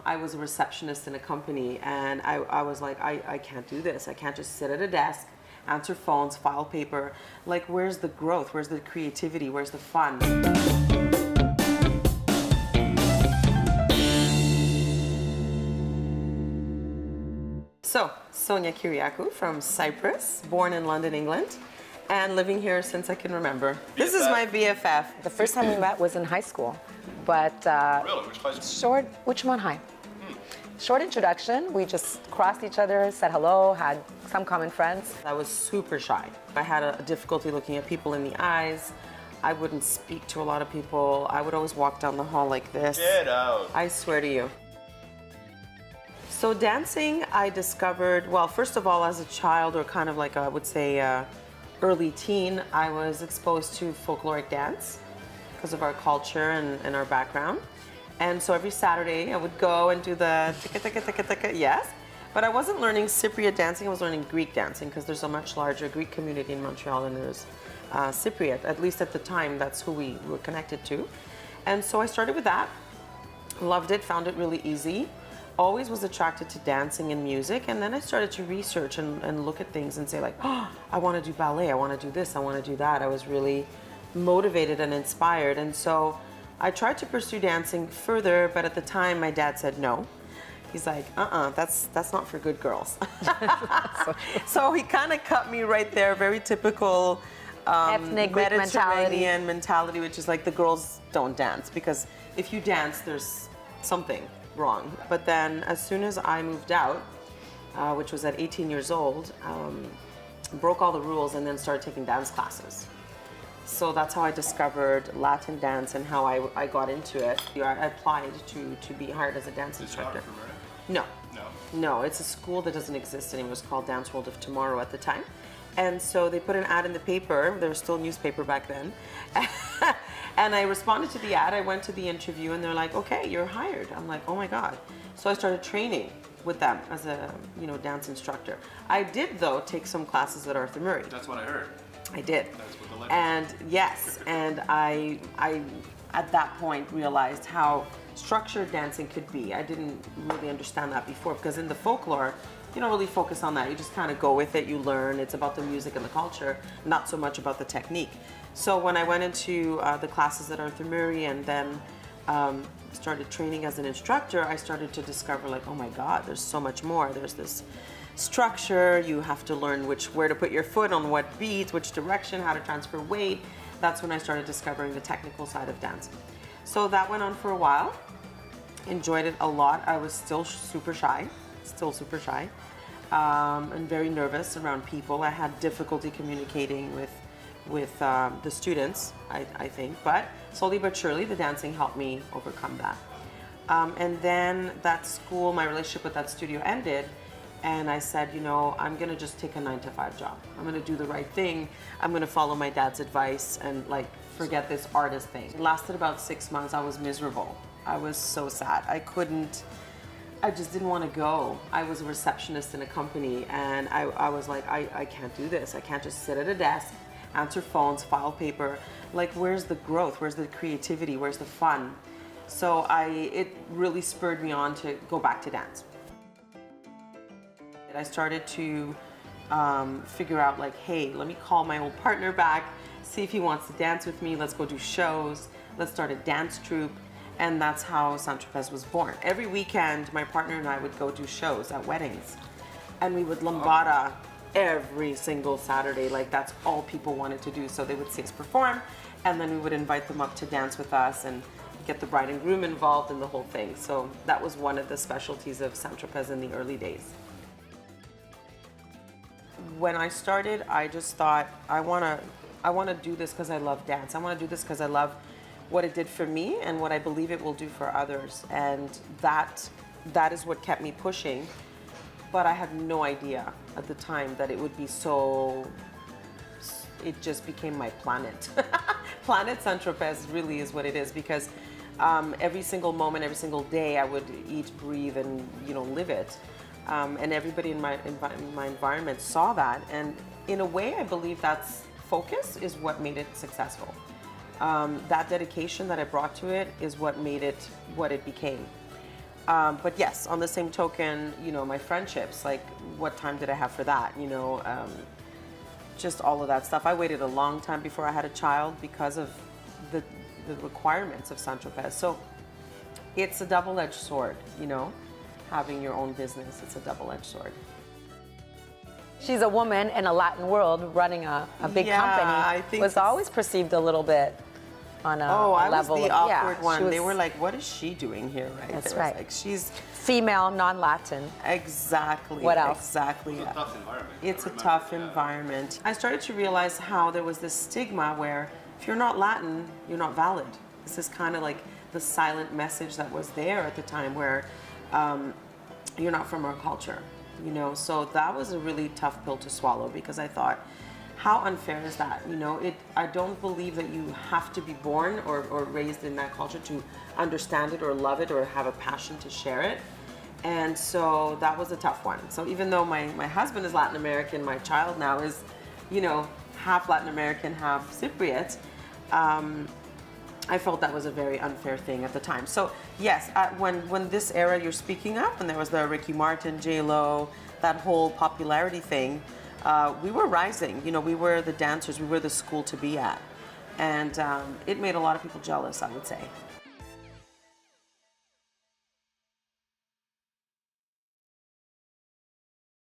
I was a receptionist in a company, and I was like, I can't do this. I can't just sit at a desk, answer phones, file paper. Like, where's the growth? Where's the creativity? Where's the fun? So, Sonia Kyriacou from Cyprus, born in London, England, and living here since I can remember. This is my BFF. The first time we met was in high school, but Really? Which high school? Richmond High. Short introduction, we just crossed each other, said hello, had some common friends. I was super shy. I had a difficulty looking at people in the eyes. I wouldn't speak to a lot of people. I would always walk down the hall like this. Get out. I swear to you. So dancing, I discovered, well, first of all, as a child, or kind of like I would say early teen, I was exposed to folkloric dance because of our culture and our background. And so every Saturday I would go and do the tika-tika-tika-tika, yes. But I wasn't learning Cypriot dancing, I was learning Greek dancing because there's a much larger Greek community in Montreal than there's Cypriot. At least at the time, that's who we were connected to. And so I started with that, loved it, found it really easy. Always was attracted to dancing and music, and then I started to research and look at things and say like, oh, I want to do ballet, I want to do this, I want to do that. I was really motivated and inspired, and so I tried to pursue dancing further, but at the time my dad said no. He's like, that's not for good girls. So he kind of cut me right there, very typical Ethnic Greek Mediterranean mentality, which is like the girls don't dance, because if you dance, there's something wrong. But then as soon as I moved out, which was at 18 years old, broke all the rules and then started taking dance classes. So that's how I discovered Latin dance and how I got into it. I applied to be hired as a dance instructor. No. No, it's a school that doesn't exist anymore. It was called Dance World of Tomorrow at the time. And so they put an ad in the paper. There was still newspaper back then. And I responded to the ad. I went to the interview and they're like, okay, you're hired. I'm like, oh my God. So I started training with them as a dance instructor. I did, though, take some classes at Arthur Murray. That's what I heard. I did. That's what the legend And yes, and I at that point realized how structured dancing could be. I didn't really understand that before, because in the folklore, you don't really focus on that. You just kind of go with it, you learn. It's about the music and the culture, not so much about the technique. So when I went into the classes at Arthur Murray and then started training as an instructor, I started to discover like, oh my God, there's so much more. There's this structure, you have to learn where to put your foot on what beat, which direction, how to transfer weight. That's when I started discovering the technical side of dancing. So that went on for a while. Enjoyed it a lot. I was still super shy, and very nervous around people. I had difficulty communicating with the students, I think, but slowly but surely the dancing helped me overcome that. And then that school, my relationship with that studio ended, and I said, I'm gonna just take a 9-to-5 job. I'm gonna do the right thing. I'm gonna follow my dad's advice and like forget this artist thing. It lasted about 6 months. I was miserable. I was so sad. I just didn't want to go. I was a receptionist in a company, and I was like, I can't do this. I can't just sit at a desk, answer phones, file paper. Like, where's the growth? Where's the creativity? Where's the fun? So it really spurred me on to go back to dance. I started to figure out like, hey, let me call my old partner back, see if he wants to dance with me. Let's go do shows. Let's start a dance troupe. And that's how San Tropez was born. Every weekend, my partner and I would go do shows at weddings. And we would lambada every single Saturday. Like, that's all people wanted to do. So they would see us perform, and then we would invite them up to dance with us and get the bride and groom involved in the whole thing. So that was one of the specialties of San Tropez in the early days. When I started, I just thought, I want to do this because I love dance. I want to do this because I love what it did for me and what I believe it will do for others. And that is what kept me pushing. But I had no idea at the time that it would be so, it just became my planet. Planet San Tropez really is what it is, because every single moment, every single day, I would eat, breathe, and live it. And everybody in my environment saw that. And in a way, I believe that's focus is what made it successful. That dedication that I brought to it is what made it what it became. But yes, on the same token, you know, my friendships, like what time did I have for that? You know, just all of that stuff. I waited a long time before I had a child because of the, the requirements of San Tropez. So it's a double-edged sword, you know, having your own business, it's a double-edged sword. She's a woman in a Latin world running a big Yeah, I company. think Was it's- always perceived a little bit on a, Oh, a I was level the of, awkward she one. was They were like, what is she doing here, right? That's They were right. Like, she's female, non-Latin. exactly. What else? Exactly. It's a tough environment. It's I a remember, tough yeah. environment. I started to realize how there was this stigma where if you're not Latin, you're not valid. This is kind of like the silent message that was there at the time where you're not from our culture, you know? So that was a really tough pill to swallow because I thought, how unfair is that? You know, I don't believe that you have to be born or raised in that culture to understand it or love it or have a passion to share it. And so that was a tough one. So even though my husband is Latin American, my child now is, you know, half Latin American, half Cypriot, I felt that was a very unfair thing at the time. So yes, when this era you're speaking of, when there was the Ricky Martin, J-Lo, that whole popularity thing, we were rising. You know, we were the dancers, we were the school to be at. And it made a lot of people jealous, I would say.